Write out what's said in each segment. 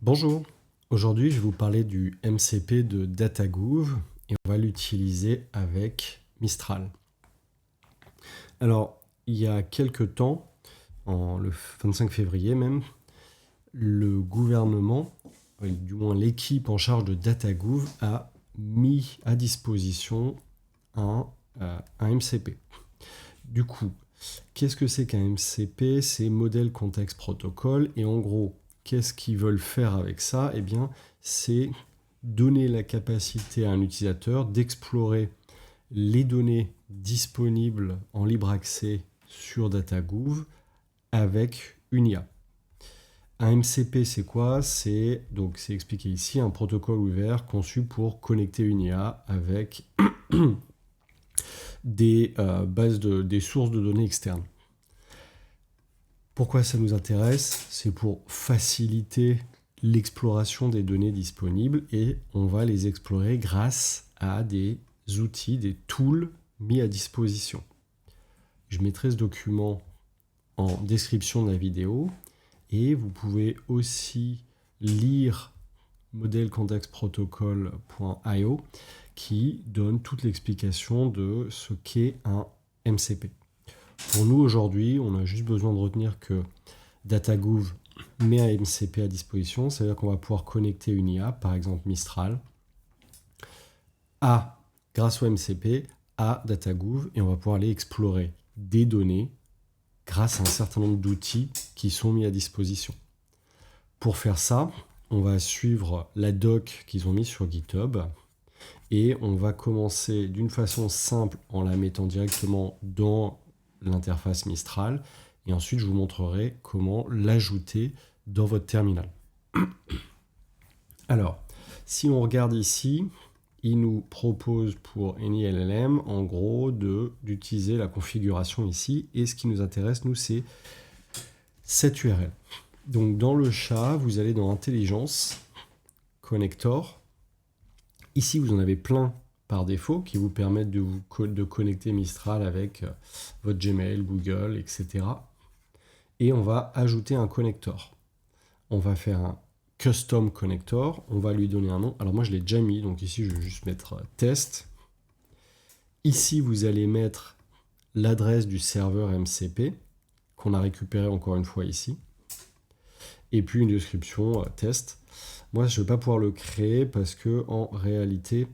Bonjour, aujourd'hui je vais vous parler du MCP de DataGouv et on va l'utiliser avec Mistral. Alors, il y a quelques temps, le 25 février même, le gouvernement, du moins l'équipe en charge de DataGouv, a mis à disposition un MCP. Du coup, qu'est-ce que c'est qu'un MCP? C'est Model Context Protocol, et en gros, qu'est-ce qu'ils veulent faire avec ça? Eh bien, c'est donner la capacité à un utilisateur d'explorer les données disponibles en libre accès sur DataGouv avec une IA. Un MCP, c'est quoi? C'est expliqué ici, un protocole ouvert conçu pour connecter une IA avec des sources de données externes. Pourquoi ça nous intéresse? C'est pour faciliter l'exploration des données disponibles et on va les explorer grâce à des outils, des tools mis à disposition. Je mettrai ce document en description de la vidéo et vous pouvez aussi lire modelcontextprotocol.io qui donne toute l'explication de ce qu'est un MCP. Pour nous, aujourd'hui, on a juste besoin de retenir que DataGouv met un MCP à disposition. C'est-à-dire qu'on va pouvoir connecter une IA, par exemple Mistral, grâce au MCP, à DataGouv, et on va pouvoir aller explorer des données grâce à un certain nombre d'outils qui sont mis à disposition. Pour faire ça, on va suivre la doc qu'ils ont mis sur GitHub, et on va commencer d'une façon simple en la mettant directement dans l'interface Mistral, et ensuite je vous montrerai comment l'ajouter dans votre terminal. Alors, si on regarde ici, il nous propose pour AnyLLM en gros d'utiliser la configuration ici, et ce qui nous intéresse nous c'est cette URL. Donc dans le chat, vous allez dans Intelligence, Connector. Ici vous en avez plein par défaut qui vous permettent de connecter Mistral avec votre Gmail, Google, etc. Et on va ajouter un connector. On va faire un custom connector, on va lui donner un nom. Alors moi je l'ai déjà mis, donc ici je vais juste mettre test. Ici vous allez mettre l'adresse du serveur MCP qu'on a récupéré encore une fois ici. Et puis une description test. Moi je ne vais pas pouvoir le créer parce que en réalité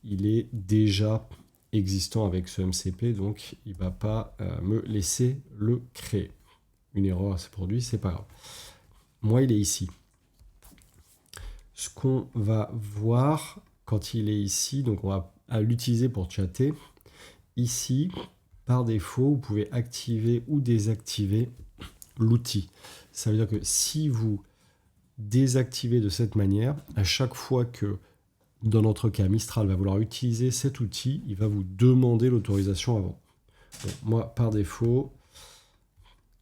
il est déjà existant avec ce MCP, donc il ne va pas me laisser le créer. Une erreur s'est produite, c'est pas grave. Moi, il est ici. Ce qu'on va voir quand il est ici, donc on va l'utiliser pour chatter. Ici, par défaut, vous pouvez activer ou désactiver l'outil. Ça veut dire que si vous désactivez de cette manière, à chaque fois que, dans notre cas, Mistral va vouloir utiliser cet outil, il va vous demander l'autorisation avant. Bon, moi, par défaut,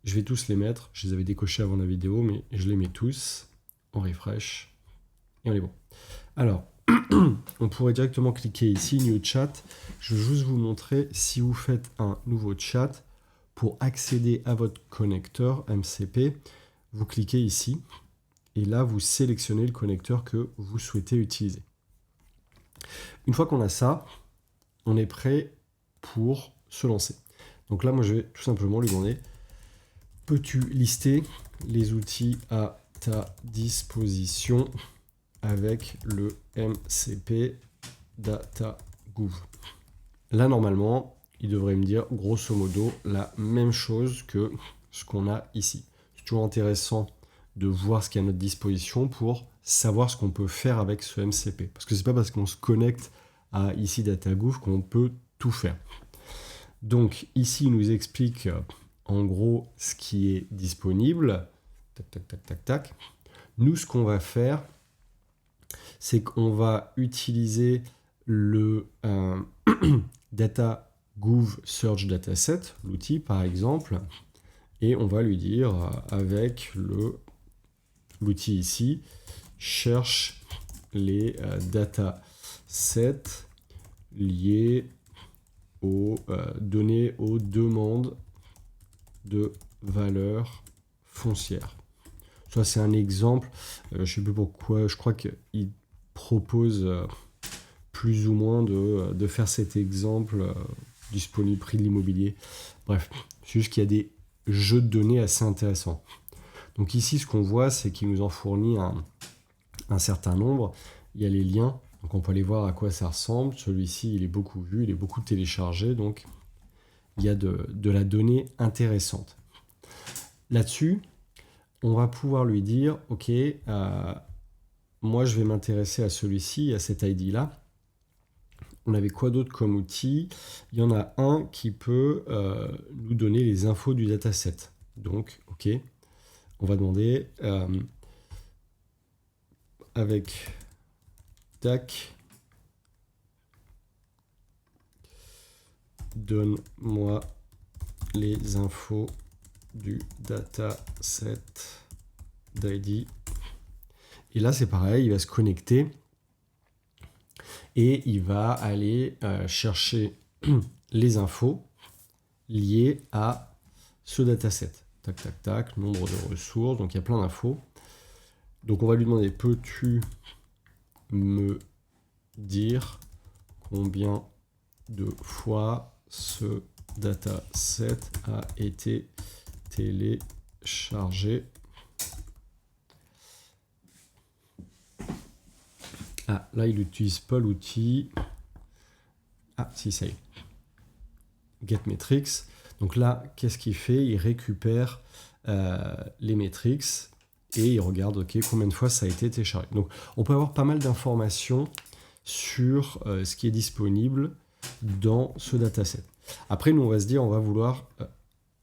je vais tous les mettre. Je les avais décochés avant la vidéo, mais je les mets tous. On refresh. Et on est bon. Alors, on pourrait directement cliquer ici, New Chat. Je vais juste vous montrer si vous faites un nouveau chat. Pour accéder à votre connecteur MCP, vous cliquez ici. Et là, vous sélectionnez le connecteur que vous souhaitez utiliser. Une fois qu'on a ça, on est prêt pour se lancer. Donc là, moi, je vais tout simplement lui demander: peux-tu lister les outils à ta disposition avec le MCP DataGouv? Là, normalement, il devrait me dire grosso modo la même chose que ce qu'on a ici. C'est toujours intéressant de voir ce qu'il y a à notre disposition pour savoir ce qu'on peut faire avec ce MCP. Parce que c'est pas parce qu'on se connecte à ici DataGouv qu'on peut tout faire. Donc ici, il nous explique en gros ce qui est disponible. Tac, tac, tac, tac, tac. Nous, ce qu'on va faire, c'est qu'on va utiliser le DataGouv Search Dataset, l'outil par exemple, et on va lui dire avec l'outil ici, cherche les datasets liés aux données, aux demandes de valeur foncière. Ça, c'est un exemple. Je ne sais plus pourquoi. Je crois qu'il propose plus ou moins de faire cet exemple disponible prix de l'immobilier. Bref, c'est juste qu'il y a des jeux de données assez intéressants. Donc ici, ce qu'on voit, c'est qu'il nous en fournit un certain nombre. Il y a les liens, donc on peut aller voir à quoi ça ressemble. Celui-ci, il est beaucoup vu, il est beaucoup téléchargé, donc il y a de la donnée intéressante. Là-dessus, on va pouvoir lui dire, ok, moi je vais m'intéresser à celui-ci, à cet ID-là. On avait quoi d'autre comme outil? Il y en a un qui peut nous donner les infos du dataset. Donc, ok, on va demander avec DAC, donne-moi les infos du dataset d'ID. Et là, c'est pareil, il va se connecter et il va aller chercher les infos liées à ce dataset. Tac, tac, tac, nombre de ressources, donc il y a plein d'infos. Donc on va lui demander, peux-tu me dire combien de fois ce dataset a été téléchargé? Ah, là, il n'utilise pas l'outil. Ah, si, ça y est. GetMetrics. Donc là, qu'est-ce qu'il fait? Il récupère les metrics et il regarde combien de fois ça a été téléchargé. Donc, on peut avoir pas mal d'informations sur ce qui est disponible dans ce dataset. Après, nous, on va se dire, on va vouloir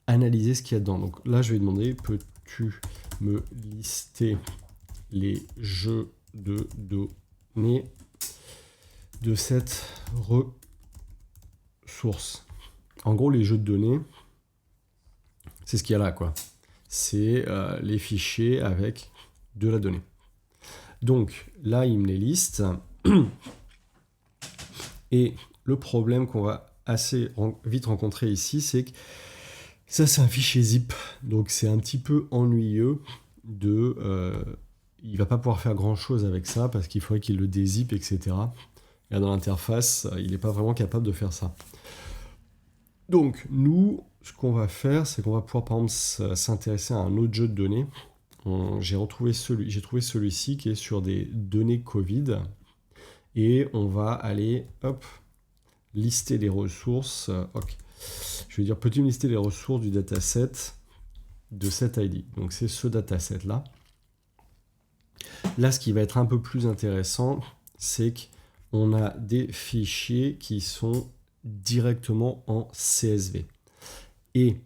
analyser ce qu'il y a dedans. Donc là, je vais demander, peux-tu me lister les jeux de données de cette ressource? En gros, les jeux de données, c'est ce qu'il y a là, quoi. C'est les fichiers avec de la donnée. Donc là, il me les liste. Et le problème qu'on va assez vite rencontrer ici, c'est que ça, c'est un fichier zip. Donc c'est un petit peu ennuyeux il ne va pas pouvoir faire grand-chose avec ça parce qu'il faudrait qu'il le dézip, etc. Là, dans l'interface, il n'est pas vraiment capable de faire ça. Donc, nous, ce qu'on va faire, c'est qu'on va pouvoir, par exemple, s'intéresser à un autre jeu de données. J'ai trouvé celui-ci qui est sur des données Covid. Et on va aller, hop, lister les ressources. Ok. Je vais dire, peux-tu me lister les ressources du dataset de cet ID? Donc, c'est ce dataset-là. Là, ce qui va être un peu plus intéressant, c'est qu'on a des fichiers qui sont directement en CSV. Et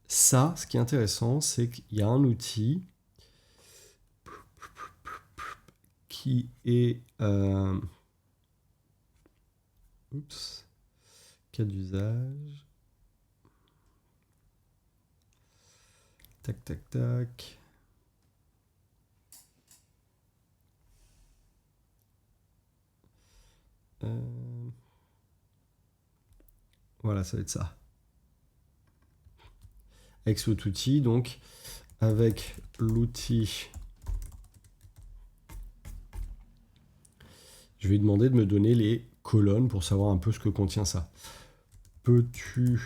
ça, ce qui est intéressant, c'est qu'il y a un outil qui est... cas d'usage. Tac, tac, tac. Voilà, ça va être ça. Avec cet outil, donc, avec l'outil, je vais lui demander de me donner les colonnes pour savoir un peu ce que contient ça. Peux-tu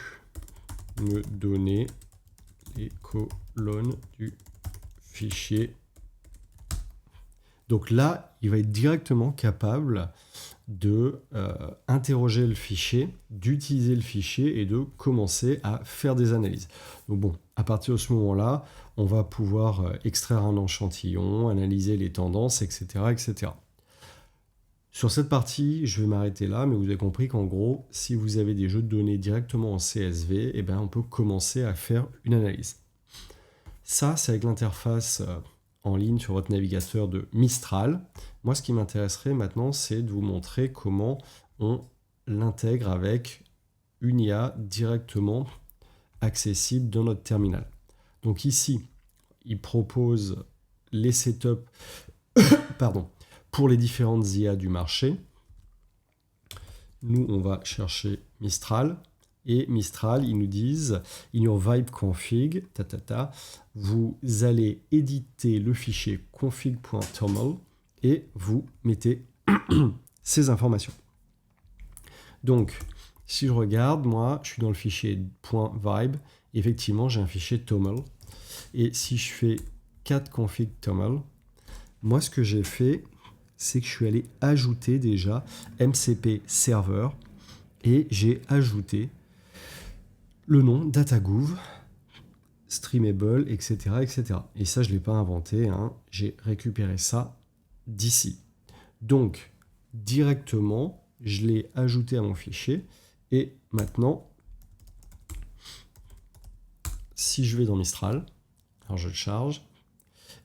me donner les colonnes du fichier? Donc là, il va être directement capable de interroger le fichier, d'utiliser le fichier et de commencer à faire des analyses. Donc bon, à partir de ce moment-là, on va pouvoir extraire un échantillon, analyser les tendances, etc., etc. Sur cette partie, je vais m'arrêter là, mais vous avez compris qu'en gros, si vous avez des jeux de données directement en CSV, eh ben, on peut commencer à faire une analyse. Ça, c'est avec l'interface en ligne sur votre navigateur de Mistral. Moi, ce qui m'intéresserait maintenant, c'est de vous montrer comment on l'intègre avec une IA directement accessible dans notre terminal. Donc ici, il propose les setups pour les différentes IA du marché. Nous, on va chercher Mistral. Et Mistral, ils nous disent, in your vibe config, vous allez éditer le fichier config.toml et vous mettez ces informations. Donc, si je regarde, moi, je suis dans le fichier .vibe. Effectivement, j'ai un fichier toml. Et si je fais cat config toml, moi, ce que j'ai fait, c'est que je suis allé ajouter déjà MCP server et j'ai ajouté le nom datagouv, streamable, etc., etc. Et ça, je ne l'ai pas inventé, hein. J'ai récupéré ça d'ici. Donc, directement, je l'ai ajouté à mon fichier. Et maintenant, si je vais dans Mistral, alors je le charge,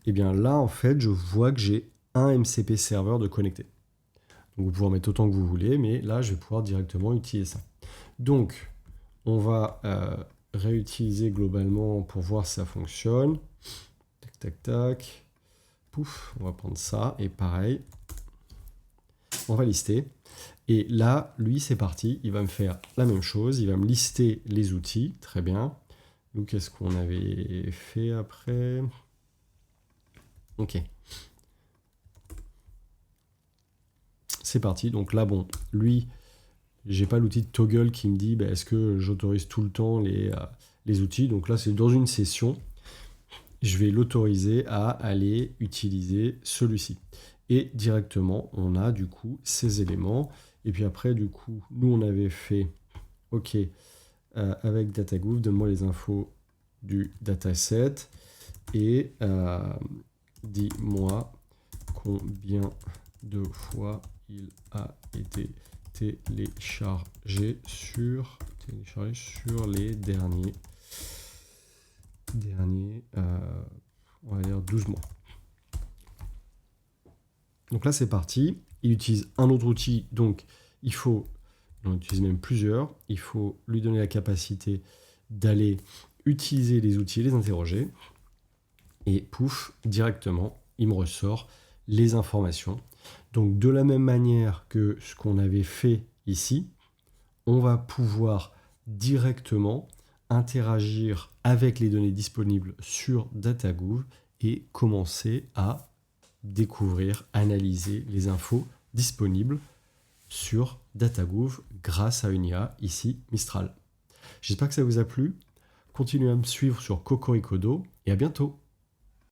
et bien là, en fait, je vois que j'ai un MCP serveur de connecté. Donc, vous pouvez en mettre autant que vous voulez, mais là, je vais pouvoir directement utiliser ça. Donc, on va réutiliser globalement pour voir si ça fonctionne. Tac, tac, tac. Pouf, on va prendre ça. Et pareil, on va lister. Et là, lui, c'est parti. Il va me faire la même chose. Il va me lister les outils. Très bien. Nous, qu'est-ce qu'on avait fait après? Ok. C'est parti. Donc là, bon, lui, j'ai pas l'outil de toggle qui me dit est-ce que j'autorise tout le temps les outils. Donc là, c'est dans une session. Je vais l'autoriser à aller utiliser celui-ci. Et directement, on a du coup ces éléments. Et puis après, du coup, nous, on avait fait OK avec datagouv, donne-moi les infos du dataset et dis-moi combien de fois il a été téléchargé sur les derniers on va dire 12 mois. Donc là, c'est parti. Il utilise un autre outil, donc il faut, on utilise même plusieurs, il faut lui donner la capacité d'aller utiliser les outils et les interroger. Et pouf, directement, il me ressort les informations. Donc de la même manière que ce qu'on avait fait ici, on va pouvoir directement interagir avec les données disponibles sur datagouv et commencer à découvrir, analyser les infos disponibles sur datagouv grâce à une IA, ici Mistral. J'espère que ça vous a plu. Continuez à me suivre sur Cocoricodo et à bientôt.